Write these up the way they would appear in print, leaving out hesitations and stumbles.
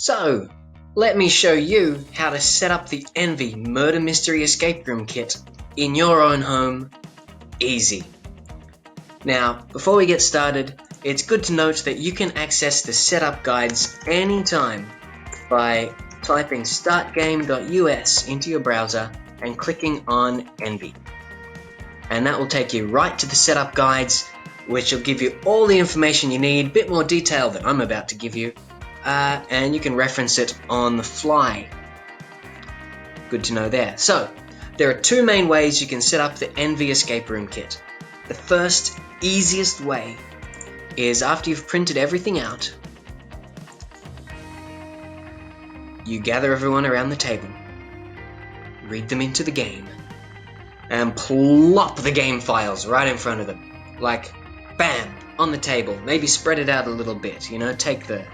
So, let me show you how to set up the Envy Murder Mystery Escape Room Kit in your own home, easy. Now, before we get started, it's good to note that you can access the setup guides anytime by typing startgame.us into your browser and clicking on Envy. And that will take you right to the setup guides, which will give you all the information you need, a bit more detail than I'm about to give you, and you can reference it on the fly. Good to know there. So, there are two main ways you can set up the Envy Escape Room Kit. The first, easiest way is after you've printed everything out, you gather everyone around the table, read them into the game, and plop the game files right in front of them. Like, bam, on the table. Maybe spread it out a little bit, take the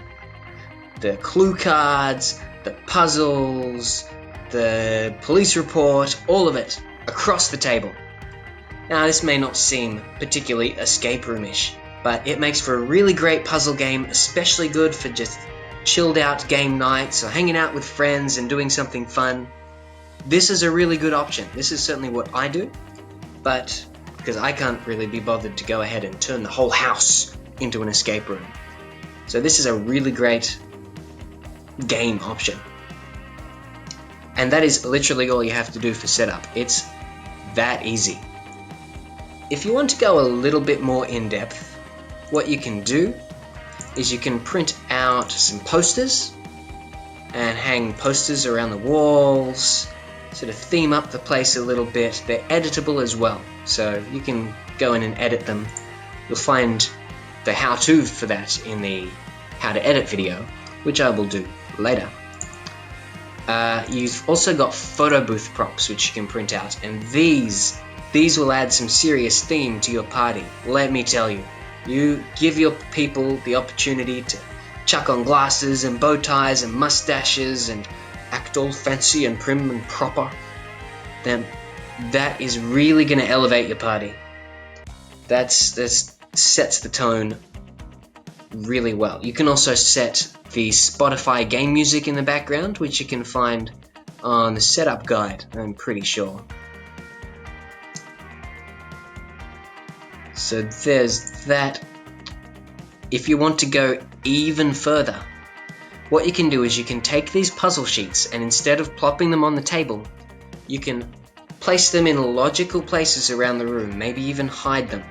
clue cards, the puzzles, the police report, all of it across the table. Now, this may not seem particularly escape room-ish, but it makes for a really great puzzle game, especially good for just chilled out game nights or hanging out with friends and doing something fun. This is a really good option. This is certainly what I do, but because I can't really be bothered to go ahead and turn the whole house into an escape room. So this is a really great game option. And that is literally all you have to do for setup. It's that easy. If you want to go a little bit more in depth, what you can do is you can print out some posters and hang posters around the walls, sort of theme up the place a little bit. They're editable as well, so you can go in and edit them. You'll find the how-to for that in the how to edit video, which I will do later. You've also got photo booth props which you can print out, and these will add some serious theme to your party. Let me tell you, you give your people the opportunity to chuck on glasses and bow ties and mustaches and act all fancy and prim and proper, then that is really going to elevate your party. That sets the tone really well. You can also set the Spotify game music in the background, which you can find on the setup guide, I'm pretty sure. So there's that. If you want to go even further, what you can do is you can take these puzzle sheets and instead of plopping them on the table, you can place them in logical places around the room, maybe even hide them.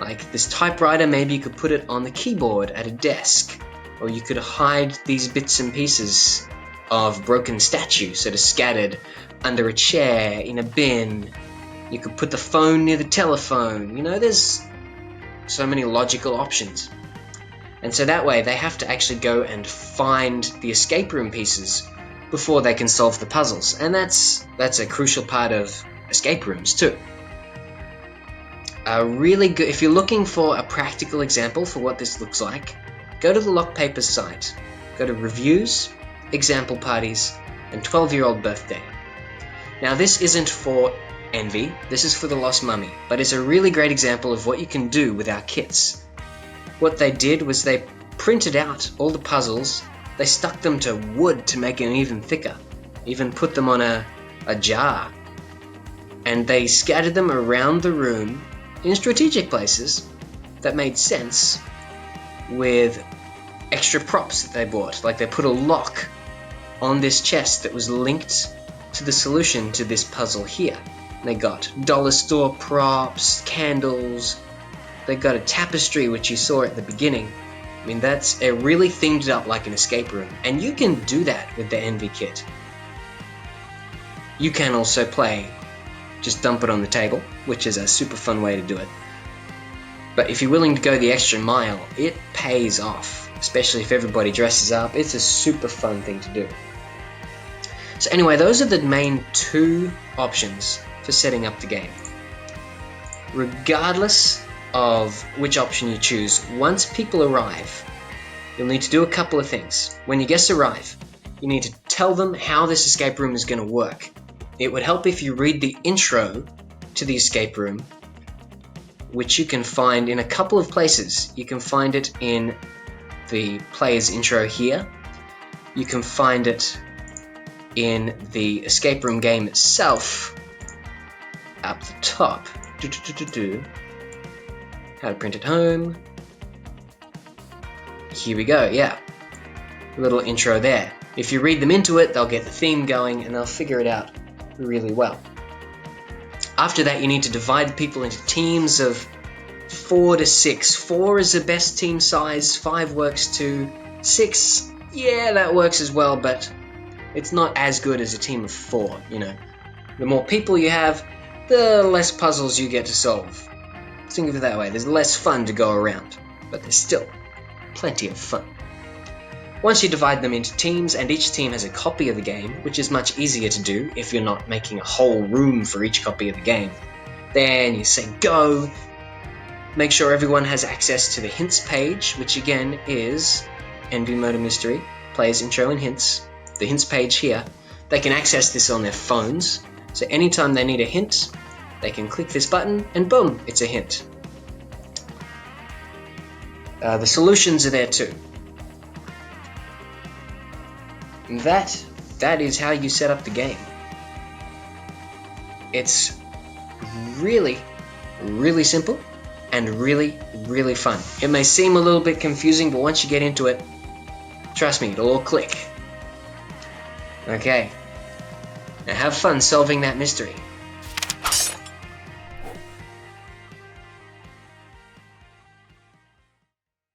Like this typewriter, maybe you could put it on the keyboard at a desk, or you could hide these bits and pieces of broken statues that are scattered under a chair, in a bin. You could put the phone near the telephone. There's so many logical options. And so that way they have to actually go and find the escape room pieces before they can solve the puzzles. And that's a crucial part of escape rooms too. Really good. If you're looking for a practical example for what this looks like, go to the Lock Paper site. Go to Reviews, Example Parties, and 12-Year-Old Birthday. Now this isn't for Envy, this is for the Lost Mummy, but it's a really great example of what you can do with our kits. What they did was they printed out all the puzzles, they stuck them to wood to make them even thicker, even put them on a jar, and they scattered them around the room in strategic places that made sense with extra props that they bought. Like they put a lock on this chest that was linked to the solution to this puzzle here. They got dollar store props, candles, they got a tapestry which you saw at the beginning. I mean, it really themed it up like an escape room, and you can do that with the Envy kit. You can also just dump it on the table, which is a super fun way to do it. But if you're willing to go the extra mile, it pays off, especially if everybody dresses up. It's a super fun thing to do. So anyway, those are the main two options for setting up the game. Regardless of which option you choose, once people arrive, you'll need to do a couple of things. When your guests arrive, you need to tell them how this escape room is going to work. It would help if you read the intro to the escape room, which you can find in a couple of places. You can find it in the player's intro here, You can find it in the escape room game itself, up the top. How to print at home. Here we go, yeah. A little intro there. If you read them into it, they'll get the theme going and they'll figure it out really well. After that, you need to divide people into teams of 4 to 6. 4 is the best team size, 5 works too. 6, yeah, that works as well, but it's not as good as a team of 4, you know. The more people you have, the less puzzles you get to solve. Think of it that way, there's less fun to go around, but there's still plenty of fun. Once you divide them into teams, and each team has a copy of the game, which is much easier to do if you're not making a whole room for each copy of the game, then you say go. Make sure everyone has access to the hints page, which again is Envy Murder Mystery, Player's Intro and Hints. The hints page here, they can access this on their phones, so anytime they need a hint, they can click this button and boom, it's a hint. The solutions are there too. And that is how you set up the game. It's really, really simple and really, really fun. It may seem a little bit confusing, but once you get into it, trust me, it'll all click. Okay, now have fun solving that mystery.